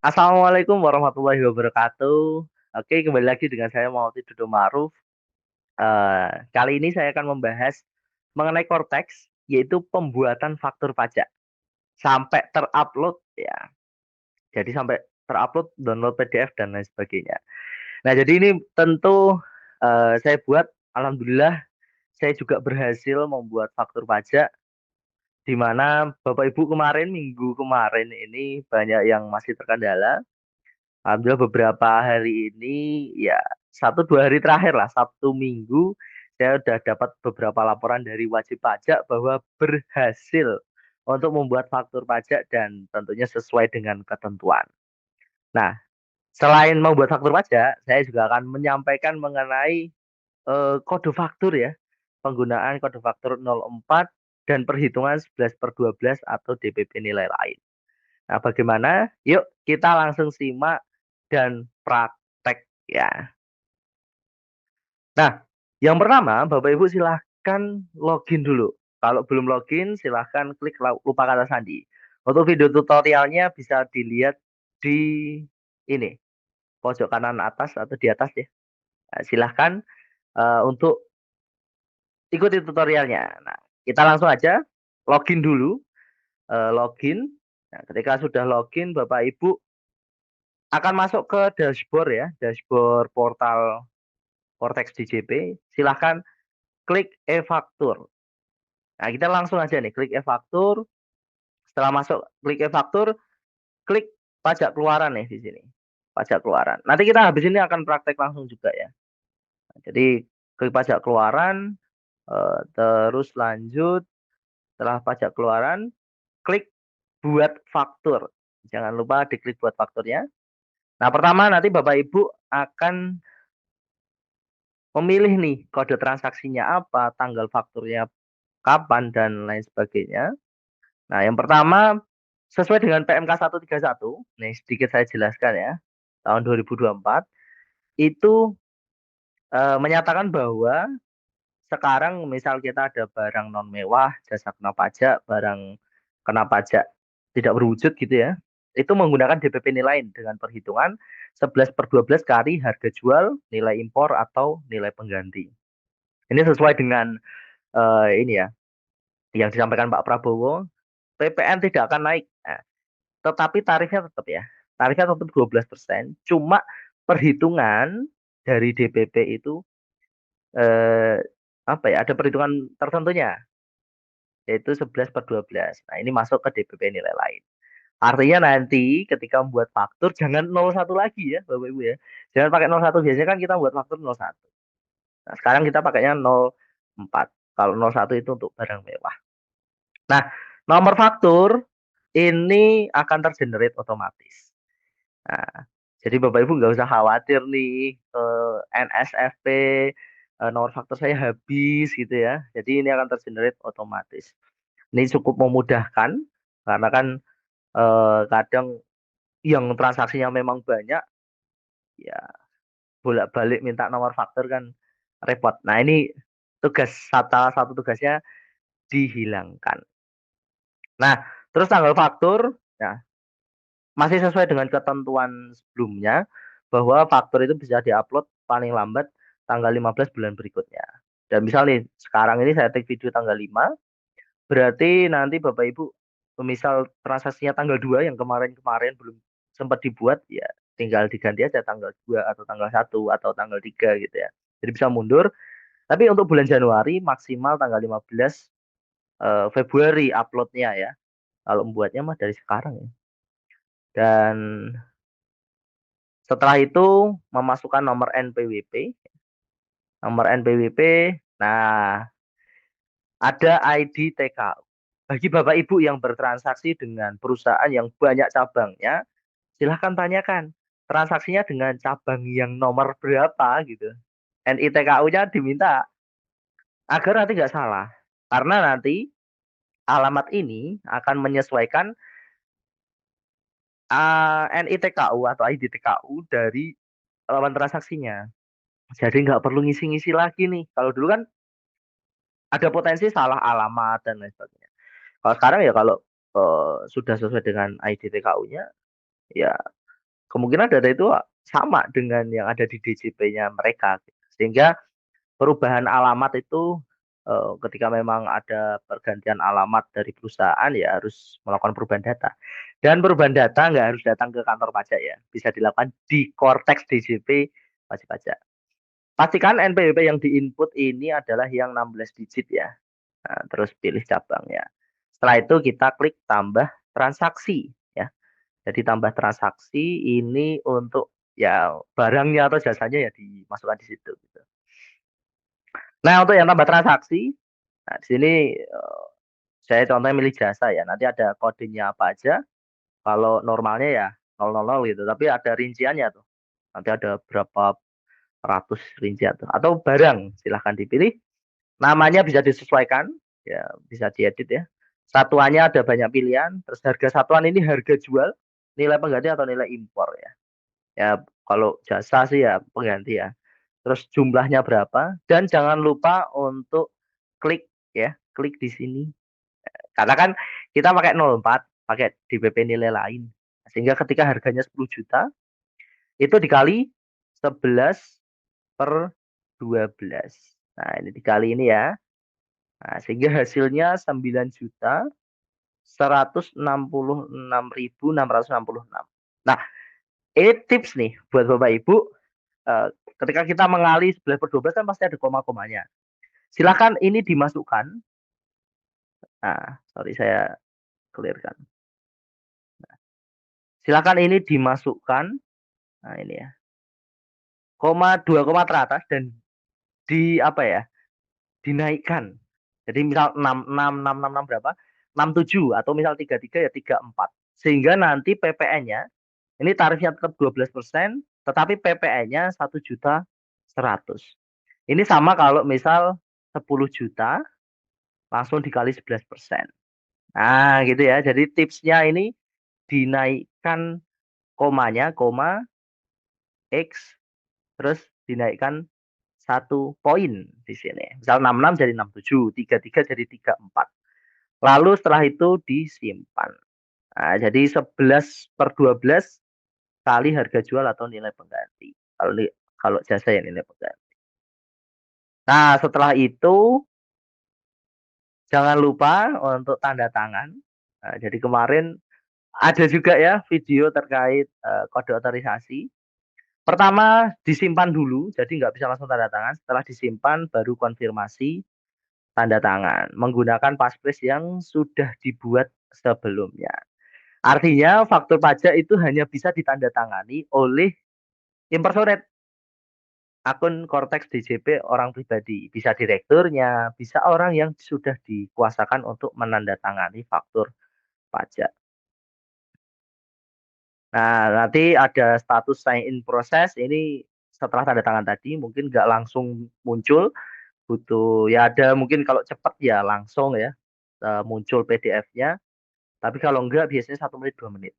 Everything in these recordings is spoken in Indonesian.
Assalamualaikum warahmatullahi wabarakatuh. Oke, kembali lagi dengan saya Muhammad Dodo Ma'ruf. Kali ini saya akan membahas mengenai Cortex, yaitu pembuatan faktur pajak sampai terupload ya. Jadi sampai terupload, download PDF dan lain sebagainya. Nah, jadi ini tentu saya buat, alhamdulillah saya juga berhasil membuat faktur pajak di mana Bapak Ibu kemarin minggu kemarin ini banyak yang masih terkendala. Alhamdulillah beberapa hari ini ya 1 2 hari terakhir lah Sabtu Minggu saya udah dapat beberapa laporan dari wajib pajak bahwa berhasil untuk membuat faktur pajak dan tentunya sesuai dengan ketentuan. Nah, selain membuat faktur pajak, saya juga akan menyampaikan mengenai kode faktur ya, penggunaan kode faktur 04 dan perhitungan 11/12 atau DPP nilai lain. Nah, bagaimana? Yuk kita langsung simak dan praktek ya. Nah, yang pertama, Bapak Ibu silahkan login dulu. Kalau belum login, silahkan klik lupa kata sandi. Untuk video tutorialnya bisa dilihat di ini, pojok kanan atas atau di atas ya. Nah, silahkan untuk ikuti tutorialnya. Nah, kita langsung aja login dulu. Login. Nah, ketika sudah login, Bapak Ibu akan masuk ke dashboard ya, dashboard portal Cortex DJP. Silahkan klik e-faktur. Nah, kita langsung aja nih, klik e-faktur. Setelah masuk klik e-faktur, klik pajak keluaran nih di sini. Pajak keluaran. Nanti kita habis ini akan praktek langsung juga ya. Nah, jadi klik pajak keluaran, terus lanjut. Setelah pajak keluaran, klik buat faktur. Jangan lupa diklik buat fakturnya. Nah, pertama nanti Bapak Ibu akan memilih nih kode transaksinya apa, tanggal fakturnya kapan, dan lain sebagainya. Nah, yang pertama sesuai dengan PMK 131, nih sedikit saya jelaskan ya, tahun 2024, itu menyatakan bahwa sekarang misal kita ada barang non mewah, jasa kena pajak, barang kena pajak tidak berwujud gitu ya, itu menggunakan DPP nilai dengan perhitungan 11/12 kali harga jual, nilai impor atau nilai pengganti. Ini sesuai dengan ini ya, yang disampaikan Pak Prabowo, PPN tidak akan naik. Nah, tetapi tarifnya tetap ya. Tarifnya tetap 12%. Cuma perhitungan dari DPP itu eh, apa ya? Ada perhitungan tertentunya, yaitu 11/12. Nah, ini masuk ke DPP nilai lain. Artinya nanti ketika membuat faktur jangan 01 lagi ya, Bapak Ibu ya. Jangan pakai 01. Biasanya kan kita buat faktur 01. Nah, sekarang kita pakainya 04. Kalau 01 itu untuk barang mewah. Nah, nomor faktur ini akan tergenerate otomatis. Nah, jadi Bapak Ibu nggak usah khawatir nih NSFP nomor faktur saya habis gitu ya. Jadi ini akan tergenerate otomatis. Ini cukup memudahkan karena kan kadang yang transaksinya memang banyak ya bolak-balik minta nomor faktur kan repot. Nah, ini salah satu tugasnya dihilangkan. Nah, terus tanggal faktur ya masih sesuai dengan ketentuan sebelumnya bahwa faktur itu bisa diupload paling lambat tanggal 15 bulan berikutnya. Dan misal nih, sekarang ini saya take video tanggal 5, berarti nanti Bapak Ibu misal transaksinya tanggal 2 yang kemarin-kemarin belum sempat dibuat, ya tinggal diganti aja tanggal 2 atau tanggal 1 atau tanggal 3 gitu ya. Jadi bisa mundur. Tapi untuk bulan Januari maksimal tanggal 15 Februari uploadnya ya. Kalau membuatnya mah dari sekarang ya. Dan setelah itu memasukkan nomor NPWP. Nomor NPWP, nah ada ID TKU. Bagi Bapak Ibu yang bertransaksi dengan perusahaan yang banyak cabangnya, silahkan tanyakan transaksinya dengan cabang yang nomor berapa gitu. NITKU-nya diminta agar nanti nggak salah. Karena nanti alamat ini akan menyesuaikan NITKU atau ID TKU dari lawan transaksinya. Jadi nggak perlu ngisi-ngisi lagi nih. Kalau dulu kan ada potensi salah alamat dan lain sebagainya. Kalau sekarang ya kalau sudah sesuai dengan ID TKU-nya, ya kemungkinan data itu sama dengan yang ada di DJP-nya mereka. Sehingga perubahan alamat itu ketika memang ada pergantian alamat dari perusahaan ya harus melakukan perubahan data. Dan perubahan data nggak harus datang ke kantor pajak ya, bisa dilakukan di Cortex DJP wajib pajak. Pastikan NPWP yang diinput ini adalah yang 16 digit ya. Nah, terus pilih cabangnya. Setelah itu kita klik tambah transaksi ya. Jadi tambah transaksi ini untuk ya barangnya atau jasanya ya dimasukkan di situ gitu. Nah, untuk yang tambah transaksi, nah di sini saya contohnya milih jasa ya. Nanti ada kodenya apa aja. Kalau normalnya ya 000 gitu, tapi ada rinciannya tuh. Nanti ada berapa ratus rincian tuh. Atau barang, silahkan dipilih. Namanya bisa disesuaikan, ya bisa diedit ya. Satuannya ada banyak pilihan. Terus harga satuan ini harga jual, nilai pengganti atau nilai impor ya. Ya kalau jasa sih ya pengganti ya. Terus jumlahnya berapa? Dan jangan lupa untuk klik ya, klik di sini. Karena kan kita pakai 04, pakai DPP nilai lain. Sehingga ketika harganya 10 juta, itu dikali 11 per 12. Nah, ini dikali ini ya. Nah, sehingga hasilnya 9.166.666. Nah, ini tips nih buat Bapak Ibu. Eh, Ketika kita mengali 11 per 12 kan pasti ada koma-komanya. Silakan ini dimasukkan. Nah, sorry saya clearkan. Silakan ini dimasukkan. Nah, ini ya. Koma, dua koma teratas dan di apa ya? Dinaikkan. Jadi misal 6 berapa? 67 atau misal 33 ya 34. Sehingga nanti PPN-nya ini tarifnya tetap 12%, tetapi PPN-nya 1.100.000. Ini sama kalau misal 10 juta langsung dikali 11%. Nah, gitu ya. Jadi tipsnya ini dinaikkan komanya, koma X, terus dinaikkan 1 poin di sini. Misal 66 jadi 67, 33 jadi 34. Lalu setelah itu disimpan. Nah, jadi 11 per 12 kali harga jual atau nilai pengganti. Kalau jasa ya nilai pengganti. Nah, setelah itu jangan lupa untuk tanda tangan. Nah, jadi kemarin ada juga ya video terkait kode otorisasi. Pertama disimpan dulu, jadi nggak bisa langsung tanda tangan. Setelah disimpan baru konfirmasi tanda tangan menggunakan passphrase yang sudah dibuat sebelumnya. Artinya faktur pajak itu hanya bisa ditandatangani oleh impersonet akun Cortex DJP orang pribadi. Bisa direkturnya, bisa orang yang sudah dikuasakan untuk menandatangani faktur pajak. Nah, nanti ada status sign in proses. Ini setelah tanda tangan tadi mungkin nggak langsung muncul, butuh ya ada mungkin kalau cepat ya langsung ya muncul PDF-nya. Tapi kalau enggak biasanya 1 menit 2 menit.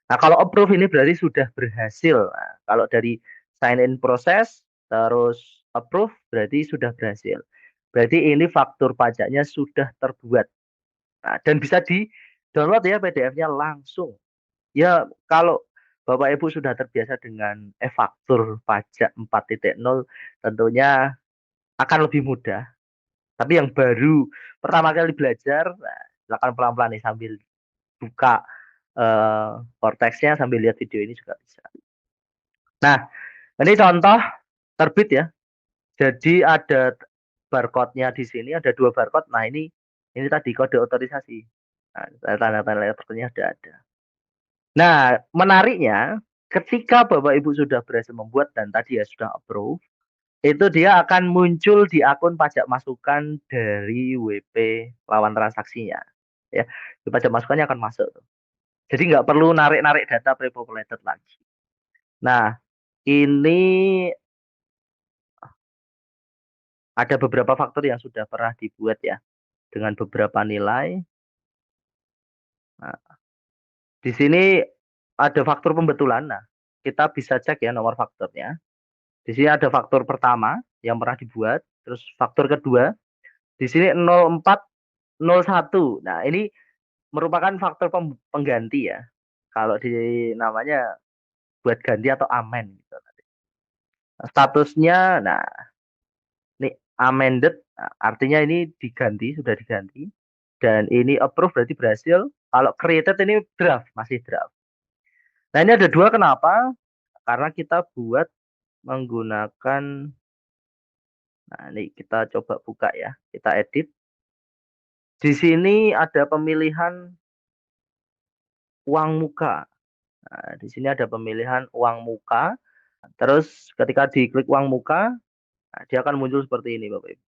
Nah, kalau approve ini berarti sudah berhasil. Nah, kalau dari sign in proses terus approve berarti sudah berhasil. Berarti ini faktur pajaknya sudah terbuat. Nah, dan bisa di-download ya PDF-nya langsung. Ya, kalau Bapak Ibu sudah terbiasa dengan e-faktur pajak 4.0 tentunya akan lebih mudah. Tapi yang baru pertama kali belajar, nah, silakan pelan-pelan nih sambil buka Cortex-nya sambil lihat video ini juga bisa. Nah, ini contoh terbit ya. Jadi ada barcode-nya di sini, ada 2 barcode. Nah, ini tadi kode otorisasi. Nah, tanda-tanda sepertinya ada. Nah, menariknya ketika Bapak Ibu sudah berhasil membuat dan tadi ya sudah approve, itu dia akan muncul di akun pajak masukan dari WP lawan transaksinya. Ya, di pajak masukannya akan masuk. Jadi nggak perlu narik-narik data pre-populated lagi. Nah, ini ada beberapa faktor yang sudah pernah dibuat ya dengan beberapa nilai. Nah, di sini ada faktor pembetulan. Nah, kita bisa cek ya nomor faktornya. Di sini ada faktor pertama yang pernah dibuat, terus faktor kedua di sini 0401. Nah, ini merupakan faktor pengganti ya. Kalau di namanya buat ganti atau amen gitu. Statusnya, nah ini amended, artinya ini diganti, sudah diganti. Dan ini approve berarti berhasil. Kalau created ini draft, masih draft. Nah ini ada dua kenapa? Karena kita buat menggunakan, nah ini kita coba buka ya, kita edit. Di sini ada pemilihan uang muka. Nah, di sini ada pemilihan uang muka. Terus ketika diklik uang muka, nah, dia akan muncul seperti ini, Bapak Ibu.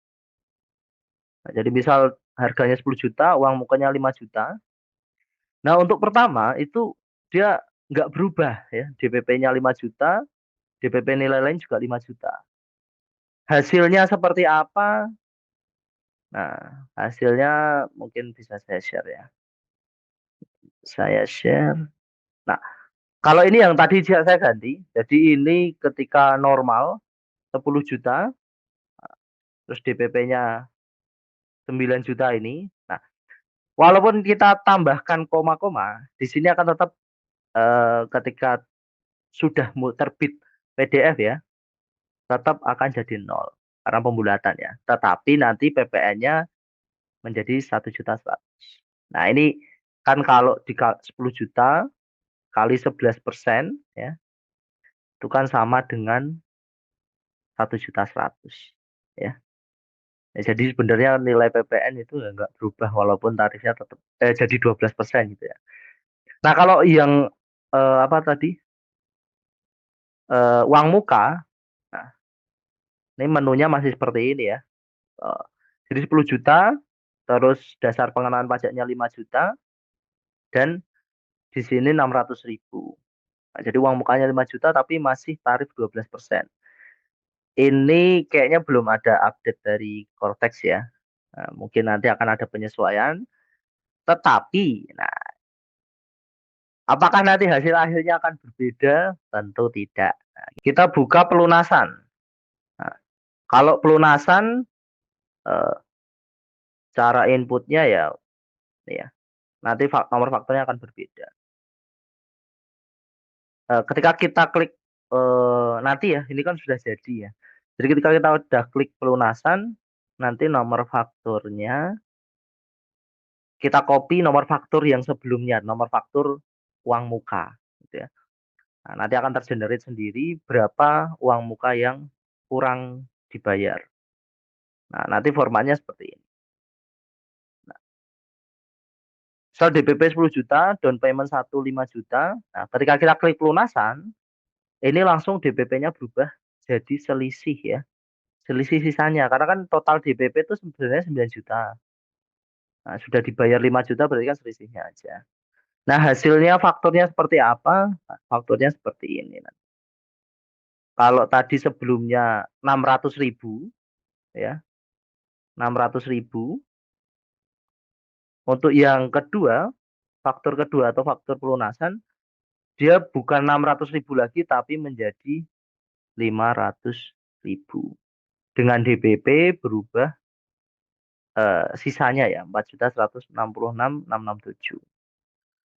Nah, jadi misal harganya 10 juta, uang mukanya 5 juta. Nah, untuk pertama itu dia nggak berubah ya. DPP-nya 5 juta, DPP nilai lain juga 5 juta. Hasilnya seperti apa? Nah, hasilnya mungkin bisa saya share ya. Saya share. Nah, kalau ini yang tadi saya ganti, jadi ini ketika normal 10 juta, terus DPP-nya 9 juta ini. Nah, walaupun kita tambahkan koma-koma, di sini akan tetap ketika sudah terbit PDF ya, tetap akan jadi nol karena pembulatan ya. Tetapi nanti PPN-nya menjadi 1.100.000. Nah, ini kan kalau di 10 juta kali 11% ya, itu kan sama dengan 1.100.000 ya. Ya, jadi sebenarnya nilai PPN itu ya nggak berubah walaupun tarifnya tetap jadi 12% gitu ya. Nah, kalau yang apa tadi uang muka, nah ini menunya masih seperti ini ya. Eh, jadi 10 juta, terus dasar pengenaan pajaknya 5 juta, dan di sini 600.000. Nah, jadi uang mukanya 5 juta tapi masih tarif 12%. Ini kayaknya belum ada update dari Cortex ya. Nah, mungkin nanti akan ada penyesuaian. Tetapi, nah, apakah nanti hasil akhirnya akan berbeda? Tentu tidak. Nah, kita buka pelunasan. Nah, kalau pelunasan, eh, cara inputnya ya, ya nanti nomor fakturnya akan berbeda. Ketika kita klik nanti ya, ini kan sudah jadi ya. Jadi ketika kita udah klik pelunasan, nanti nomor fakturnya kita copy nomor faktur yang sebelumnya, nomor faktur uang muka, gitu ya. Nah, nanti akan tergenerate sendiri berapa uang muka yang kurang dibayar. Nah, nanti formatnya seperti ini. Misal DPP 10 juta, down payment 1,5 juta. Nah, ketika kita klik pelunasan, ini langsung DPP-nya berubah jadi selisih ya. Selisih sisanya. Karena kan total DPP itu sebenarnya 9 juta. Nah, sudah dibayar 5 juta berarti kan selisihnya aja. Nah, hasilnya fakturnya seperti apa? Nah, fakturnya seperti ini. Nah, kalau tadi sebelumnya 600.000 ya, 600.000. Untuk yang kedua, faktur kedua atau faktur pelunasan, dia bukan 600.000 lagi tapi menjadi 500.000. Dengan DPP berubah sisanya ya 4.166.667.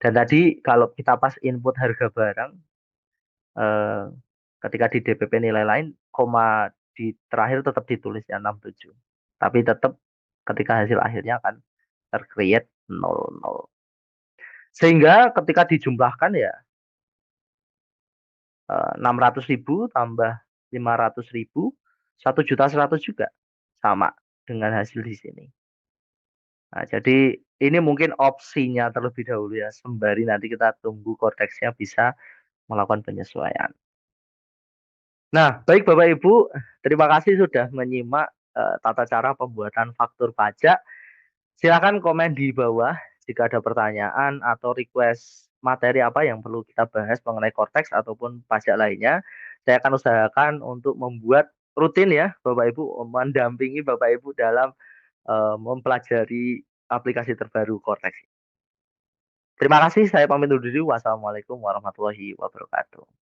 Dan tadi kalau kita pas input harga barang, eh, ketika di DPP nilai lain, koma di terakhir tetap ditulis ya 67. Tapi tetap ketika hasil akhirnya akan tercreate 00. Sehingga ketika dijumlahkan ya 600.000 tambah 500.000, 1.100.000 juga sama dengan hasil di sini. Nah, jadi ini mungkin opsinya terlebih dahulu ya, sembari nanti kita tunggu Cortex-nya bisa melakukan penyesuaian. Nah, baik Bapak Ibu, terima kasih sudah menyimak tata cara pembuatan faktur pajak. Silakan komen di bawah jika ada pertanyaan atau request materi apa yang perlu kita bahas mengenai Cortex ataupun pajak lainnya. Saya akan usahakan untuk membuat rutin ya Bapak Ibu, mendampingi Bapak Ibu dalam mempelajari aplikasi terbaru Cortex. Terima kasih, saya pamit undur diri. Wassalamualaikum warahmatullahi wabarakatuh.